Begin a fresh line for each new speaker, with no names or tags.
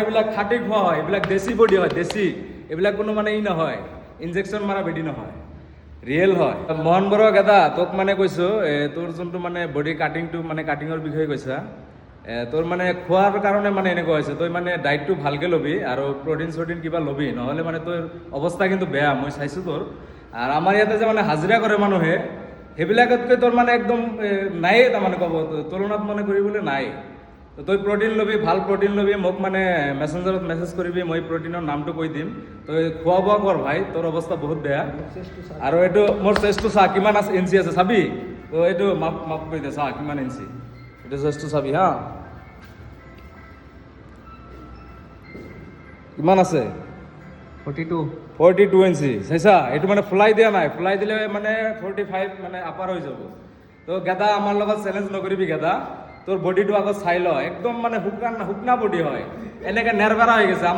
এইবিলাক খাটি খোৱা হয়, এইবিলাক দেশী বডি হয়, দেশী। এইবিলাক কোনো মানে ই নহয়, ইনজেকশ্যন মাৰা বেডি নহয়, ৰিয়েল হয়। মোহন বৰুৱা গেদা তোক মানে কৈছোঁ, তোৰ যোনটো মানে বডি কাটিংটো মানে কাটিঙৰ বিষয়ে কৈছা, তোৰ মানে খোৱাৰ কাৰণে মানে এনেকুৱা হৈছে। তই মানে ডাইটটো ভালকৈ ল'বি আৰু প্ৰটিন চটিন কিবা ল'বি, নহ'লে মানে তোৰ অৱস্থা কিন্তু বেয়া, মই চাইছোঁ তোৰ। আৰু আমাৰ ইয়াতে যে মানে হাজিৰা কৰে মানুহে, সেইবিলাকতকৈ তোৰ মানে একদম নায়েই, তাৰমানে ক'ব তুলনাত মানে কৰিবলৈ নাই। তই প্ৰটিন ল'বি, ভাল প্ৰটিন ল'বি, মোক মানে মেছেঞ্জাৰত মেছেজ কৰিবি, মই প্ৰটিনৰ নামটো কৈ দিম। তই খোৱা বোৱা কৰ ভাই, তোৰ অৱস্থা বহুত বেয়া। আৰু এইটো মোৰ চেষ্টটো চা কিমান আছে, ইঞ্চি আছে চাবি। তো এইটো মাপ কৰি দে, চা কিমান ইঞ্চি, এইটো চেষ্টটো চাবি হা, কিমান আছে, 42 ইঞ্চি চাইছা। এইটো মানে ফুলাই দিয়া নাই, ফুলাই দিলে মানে 45 মানে আপাৰ হৈ যাব। তো গেদা আমাৰ লগত চেলেঞ্জ নকৰিবি গেদা, তোৰ বডিটো আগত চাই ল, একদম মানে শুকনা বডি হয়, এনেকে নেৰবেৰা হৈ গৈছে আমাৰ।